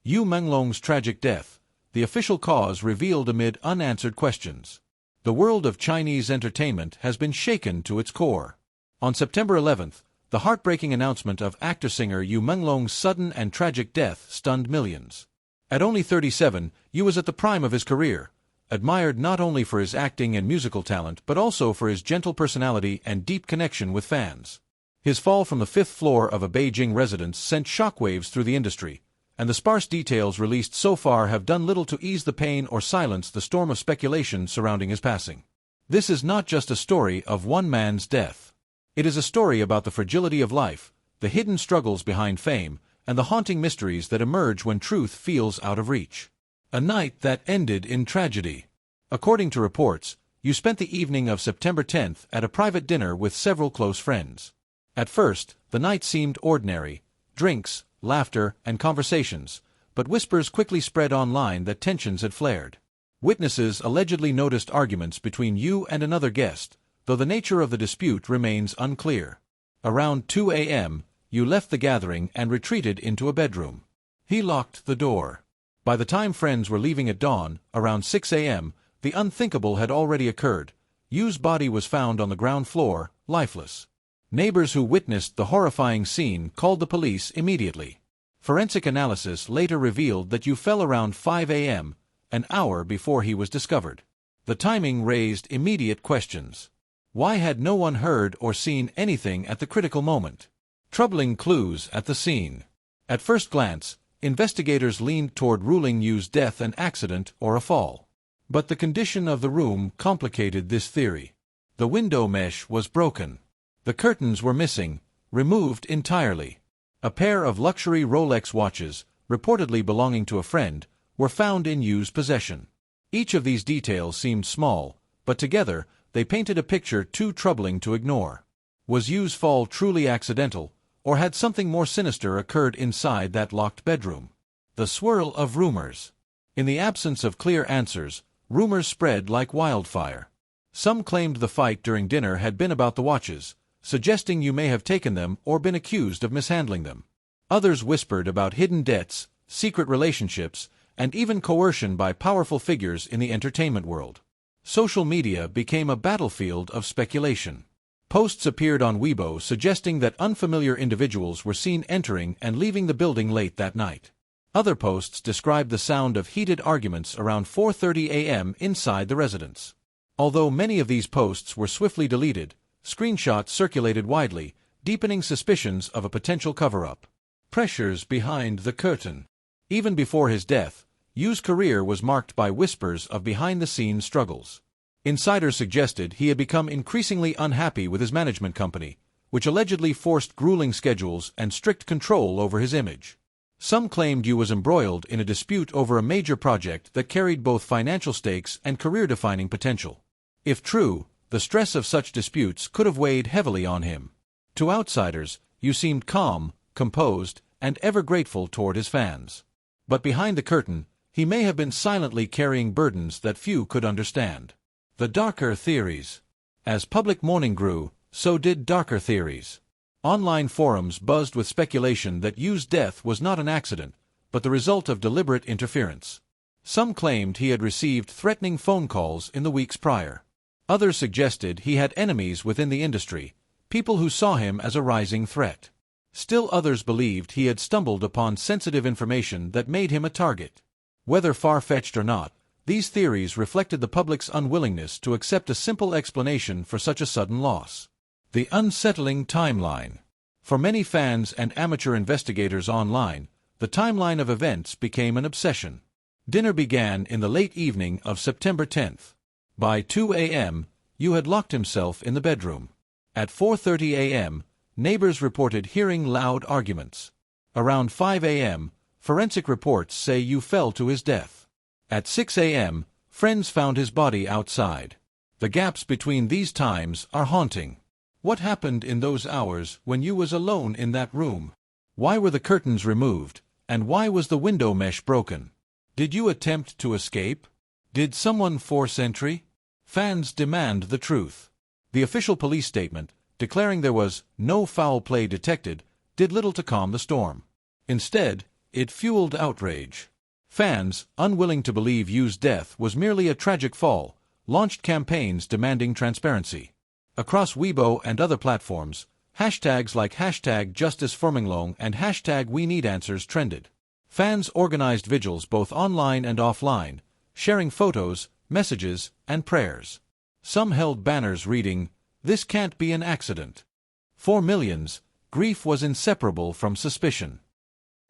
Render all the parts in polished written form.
Menglong's tragic death, the official cause revealed amid unanswered questions. The world of Chinese entertainment has been shaken to its core. On September 11th, the heartbreaking announcement of actor-singer Menglong's sudden and tragic death stunned millions. At only 37, Yu was at the prime of his career, admired not only for his acting and musical talent but also for his gentle personality and deep connection with fans. His fall from the fifth floor of a Beijing residence sent shockwaves through the industry, and the sparse details released so far have done little to ease the pain or silence the storm of speculation surrounding his passing. This is not just a story of one man's death. It is a story about the fragility of life, the hidden struggles behind fame, and the haunting mysteries that emerge when truth feels out of reach. A night that ended in tragedy. According to reports, Yu spent the evening of September 10th at a private dinner with several close friends. At first, the night seemed ordinary: drinks, laughter, and conversations, but whispers quickly spread online that tensions had flared. Witnesses allegedly noticed arguments between Yu and another guest, though the nature of the dispute remains unclear. Around 2 a.m., Yu left the gathering and retreated into a bedroom. He locked the door. By the time friends were leaving at dawn, around 6 a.m., the unthinkable had already occurred. Yu's body was found on the ground floor, lifeless. Neighbors who witnessed the horrifying scene called the police immediately. Forensic analysis later revealed that Yu fell around 5 a.m., an hour before he was discovered. The timing raised immediate questions. Why had no one heard or seen anything at the critical moment? Troubling clues at the scene. At first glance, investigators leaned toward ruling Yu's death an accident or a fall. But the condition of the room complicated this theory. The window mesh was broken. The curtains were missing, removed entirely. A pair of luxury Rolex watches, reportedly belonging to a friend, were found in Yu's possession. Each of these details seemed small, but together they painted a picture too troubling to ignore. Was Yu's fall truly accidental, or had something more sinister occurred inside that locked bedroom? The swirl of rumors. In the absence of clear answers, rumors spread like wildfire. Some claimed the fight during dinner had been about the watches, suggesting Yu may have taken them or been accused of mishandling them. Others whispered about hidden debts, secret relationships, and even coercion by powerful figures in the entertainment world. Social media became a battlefield of speculation. Posts appeared on Weibo suggesting that unfamiliar individuals were seen entering and leaving the building late that night. Other posts described the sound of heated arguments around 4:30 a.m. inside the residence. Although many of these posts were swiftly deleted, screenshots circulated widely, deepening suspicions of a potential cover-up. Pressures behind the curtain. Even before his death, Yu's career was marked by whispers of behind-the-scenes struggles. Insiders suggested he had become increasingly unhappy with his management company, which allegedly forced grueling schedules and strict control over his image. Some claimed Yu was embroiled in a dispute over a major project that carried both financial stakes and career-defining potential. If true, the stress of such disputes could have weighed heavily on him. To outsiders, Yu seemed calm, composed, and ever grateful toward his fans. But behind the curtain, he may have been silently carrying burdens that few could understand. The darker theories. As public mourning grew, so did darker theories. Online forums buzzed with speculation that Yu's death was not an accident, but the result of deliberate interference. Some claimed he had received threatening phone calls in the weeks prior. Others suggested he had enemies within the industry, people who saw him as a rising threat. Still others believed he had stumbled upon sensitive information that made him a target. Whether far-fetched or not, these theories reflected the public's unwillingness to accept a simple explanation for such a sudden loss. The unsettling timeline. For many fans and amateur investigators online, the timeline of events became an obsession. Dinner began in the late evening of September 10th. By 2 a.m., Yu had locked himself in the bedroom. At 4:30 a.m., neighbors reported hearing loud arguments. Around 5 a.m., forensic reports say Yu fell to his death. At 6 a.m., friends found his body outside. The gaps between these times are haunting. What happened in those hours when Yu was alone in that room? Why were the curtains removed, and why was the window mesh broken? Did Yu attempt to escape? Did someone force entry? Fans demand the truth. The official police statement, declaring there was no foul play detected, did little to calm the storm. Instead, it fueled outrage. Fans, unwilling to believe Yu's death was merely a tragic fall, launched campaigns demanding transparency. Across Weibo and other platforms, hashtags like #JusticeForMenglong and #WeNeedAnswers trended. Fans organized vigils both online and offline, sharing photos, messages, and prayers. Some held banners reading, "This can't be an accident." For millions, grief was inseparable from suspicion.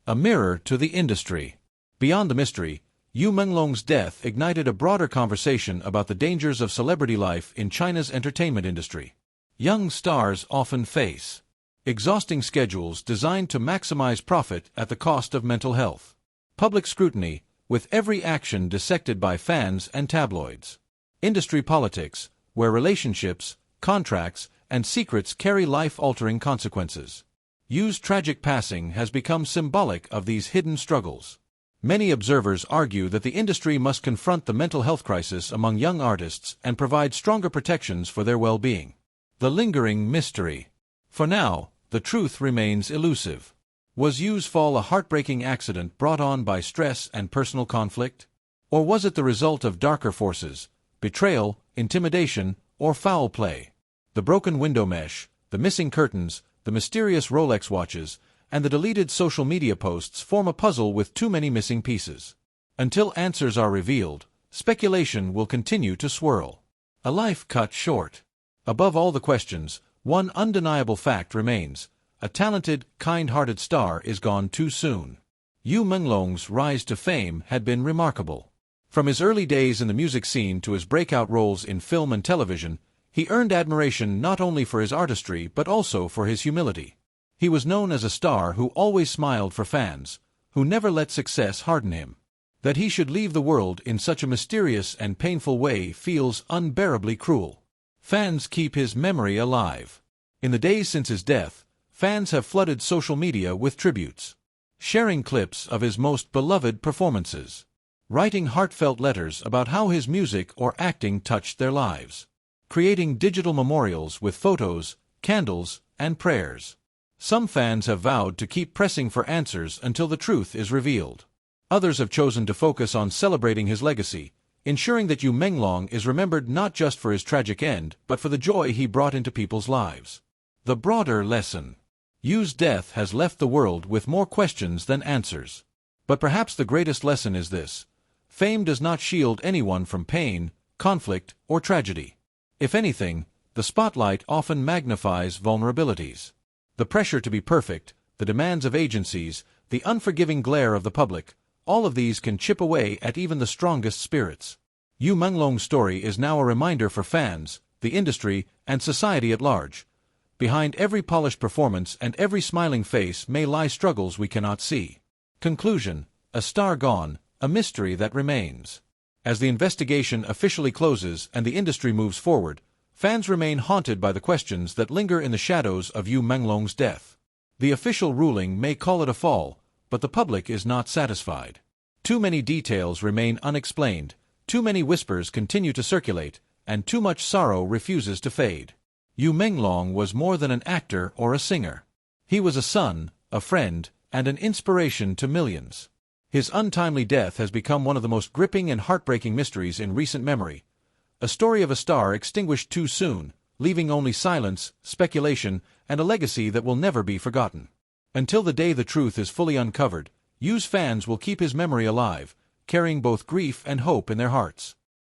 A mirror to the industry. Beyond the mystery, Yu Menglong's death ignited a broader conversation about the dangers of celebrity life in China's entertainment industry. Young stars often face exhausting schedules designed to maximize profit at the cost of mental health. Public scrutiny, with every action dissected by fans and tabloids. Industry politics, where relationships, contracts, and secrets carry life-altering consequences. Yu's tragic passing has become symbolic of these hidden struggles. Many observers argue that the industry must confront the mental health crisis among young artists and provide stronger protections for their well-being. The lingering mystery. For now, the truth remains elusive. Was Yu's fall a heartbreaking accident brought on by stress and personal conflict? Or was it the result of darker forces, betrayal, intimidation, or foul play? The broken window mesh, the missing curtains, the mysterious Rolex watches, and the deleted social media posts form a puzzle with too many missing pieces. Until answers are revealed, speculation will continue to swirl. A life cut short. Above all the questions, one undeniable fact remains: a talented, kind-hearted star is gone too soon. Yu Menglong's rise to fame had been remarkable. From his early days in the music scene to his breakout roles in film and television, he earned admiration not only for his artistry but also for his humility. He was known as a star who always smiled for fans, who never let success harden him. That he should leave the world in such a mysterious and painful way feels unbearably cruel. Fans keep his memory alive. In the days since his death, fans have flooded social media with tributes, sharing clips of his most beloved performances, writing heartfelt letters about how his music or acting touched their lives, creating digital memorials with photos, candles, and prayers. Some fans have vowed to keep pressing for answers until the truth is revealed. Others have chosen to focus on celebrating his legacy, ensuring that Yu Menglong is remembered not just for his tragic end, but for the joy he brought into people's lives. The broader lesson. Yu's death has left the world with more questions than answers. But perhaps the greatest lesson is this: fame does not shield anyone from pain, conflict, or tragedy. If anything, the spotlight often magnifies vulnerabilities. The pressure to be perfect, the demands of agencies, the unforgiving glare of the public, all of these can chip away at even the strongest spirits. Yu Menglong's story is now a reminder for fans, the industry, and society at large. Behind every polished performance and every smiling face may lie struggles we cannot see. Conclusion: a star gone, a mystery that remains. As the investigation officially closes and the industry moves forward, fans remain haunted by the questions that linger in the shadows of Yu Menglong's death. The official ruling may call it a fall, but the public is not satisfied. Too many details remain unexplained, too many whispers continue to circulate, and too much sorrow refuses to fade. Yu Menglong was more than an actor or a singer. He was a son, a friend, and an inspiration to millions. His untimely death has become one of the most gripping and heartbreaking mysteries in recent memory. A story of a star extinguished too soon, leaving only silence, speculation, and a legacy that will never be forgotten. Until the day the truth is fully uncovered, Yu's fans will keep his memory alive, carrying both grief and hope in their hearts.